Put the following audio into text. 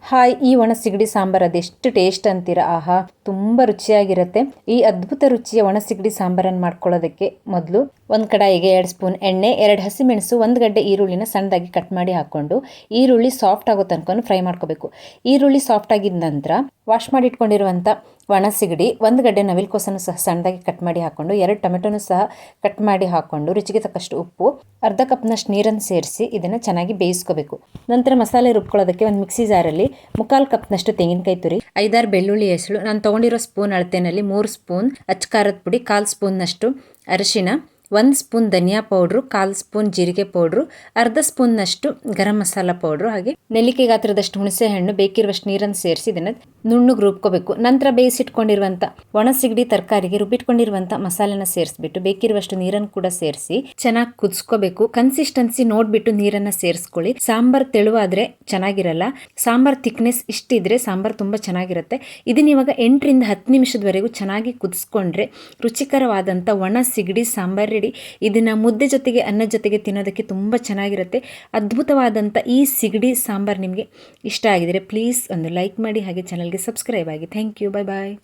Hi, ಈ ಒಣ ಸಿಗಡಿ ಸಾಂಬಾರು ಅದೆಷ್ಟು ಟೇಸ್ಟ್ ಅಂತೀರಾ? ಆಹಾ, ತುಂಬ ರುಚಿಯಾಗಿರುತ್ತೆ. ಈ ಅದ್ಭುತ ರುಚಿಯ ಒಣ ಸಿಗಡಿ ಸಾಂಬಾರನ್ನು ಮಾಡ್ಕೊಳ್ಳೋದಕ್ಕೆ ಮೊದಲು ಒಂದು ಕಡಾಯಿಗೆ 2 ಸ್ಪೂನ್ ಎಣ್ಣೆ, 2 ಹಸಿಮೆಣಸು, 1 ಗಡ್ಡೆ ಈರುಳ್ಳಿನ ಸಣ್ಣದಾಗಿ ಕಟ್ ಮಾಡಿ ಹಾಕ್ಕೊಂಡು ಈರುಳ್ಳಿ ಸಾಫ್ಟ್ ಆಗೋ ತನಕ ಫ್ರೈ ಮಾಡ್ಕೋಬೇಕು. ಈರುಳ್ಳಿ ಸಾಫ್ಟ್ ಆಗಿದ ನಂತರ ವಾಶ್ ಮಾಡಿ ಇಟ್ಕೊಂಡಿರುವಂಥ ಒಣ ಸಿಗಡಿ, 1 ಗಡ್ಡೆ ನವಿಲುಕೋಸನ್ನು ಸಹ ಸಣ್ಣದಾಗಿ ಕಟ್ ಮಾಡಿ ಹಾಕ್ಕೊಂಡು, 2 ಟೊಮೆಟೊನು ಸಹ ಕಟ್ ಮಾಡಿ ಹಾಕ್ಕೊಂಡು, ರುಚಿಗೆ ತಕ್ಕಷ್ಟು ಉಪ್ಪು, ಅರ್ಧ ಕಪ್ನಷ್ಟು ನೀರನ್ನು ಸೇರಿಸಿ ಇದನ್ನು ಚೆನ್ನಾಗಿ ಬೇಯಿಸ್ಕೋಬೇಕು. ನಂತರ ಮಸಾಲೆ ರುಬ್ಕೊಳ್ಳೋದಕ್ಕೆ ಒಂದು ಮಿಕ್ಸಿ ಜಾರಲ್ಲಿ 3/4 ಕಪ್ನಷ್ಟು ತೆಂಗಿನಕಾಯಿ ತುರಿ, 5-6 ಬೆಳ್ಳುಳ್ಳಿ ಹೆಸಳು, ನಾನು ತೊಗೊಂಡಿರೋ ಸ್ಪೂನ್ ಅಳತೆನಲ್ಲಿ 3 ಸ್ಪೂನ್ ಅಚ್ಚ ಖಾರದ ಪುಡಿ, 1/4 ಸ್ಪೂನ್ನಷ್ಟು ಅರಿಶಿನ, 1 ಸ್ಪೂನ್ ಧನಿಯಾ ಪೌಡ್ರು, 1/4 ಸ್ಪೂನ್ ಜೀರಿಗೆ ಪೌಡ್ರು, ಅರ್ಧ ಸ್ಪೂನ್ನಷ್ಟು ಗರಂ ಮಸಾಲ ಪೌಡ್ರು, ಹಾಗೆ ನೆಲ್ಲಿಕೆ ಗಾತ್ರದಷ್ಟು ಹುಣಸೆ ಹಣ್ಣು, ಬೇಕಿರುವಷ್ಟು ನೀರನ್ನು ಸೇರಿಸಿ ಇದನ್ನು ನುಣ್ಣಗೆ ರುಬ್ಕೋಬೇಕು. ನಂತರ ಬೇಯಿಸಿಟ್ಕೊಂಡಿರುವಂಥ ಒಣ ಸಿಗಡಿ ತರಕಾರಿಗೆ ರುಬ್ಬಿಟ್ಕೊಂಡಿರುವಂಥ ಮಸಾಲೆನ ಸೇರಿಸ್ಬಿಟ್ಟು ಬೇಕಿರುವಷ್ಟು ನೀರನ್ನು ಕೂಡ ಸೇರಿಸಿ ಚೆನ್ನಾಗಿ ಕುದಿಸ್ಕೋಬೇಕು. ಕನ್ಸಿಸ್ಟೆನ್ಸಿ ನೋಡ್ಬಿಟ್ಟು ನೀರನ್ನು ಸೇರಿಸ್ಕೊಳ್ಳಿ. ಸಾಂಬಾರು ತೆಳುವಾದರೆ ಚೆನ್ನಾಗಿರಲ್ಲ. ಸಾಂಬಾರ್ ಥಿಕ್ನೆಸ್ ಇಷ್ಟಿದ್ರೆ ಸಾಂಬಾರು ತುಂಬ ಚೆನ್ನಾಗಿರುತ್ತೆ. ಇದನ್ನ ಇವಾಗ 8ರಿಂದ 10 ನಿಮಿಷದವರೆಗೂ ಚೆನ್ನಾಗಿ ಕುದಿಸ್ಕೊಂಡ್ರೆ ರುಚಿಕರವಾದಂಥ ಒಣ ಸಿಗಡಿ ಸಾಂಬಾರು ರೆಡಿ. ಇದನ್ನು ಮುದ್ದೆ ಜೊತೆಗೆ, ಅನ್ನದ ಜೊತೆಗೆ ತಿನ್ನೋದಕ್ಕೆ ತುಂಬ ಚೆನ್ನಾಗಿರುತ್ತೆ. ಅದ್ಭುತವಾದಂಥ ಈ ಸಿಗಡಿ ಸಾಂಬಾರು ನಿಮಗೆ ಇಷ್ಟ ಆಗಿದರೆ ಪ್ಲೀಸ್ ಒಂದು ಲೈಕ್ ಮಾಡಿ, ಹಾಗೆ ಚಾನಲ್ಗೆ ಸಬ್ಸ್ಕ್ರೈಬ್ ಆಗಿ. Thank you. Bye bye.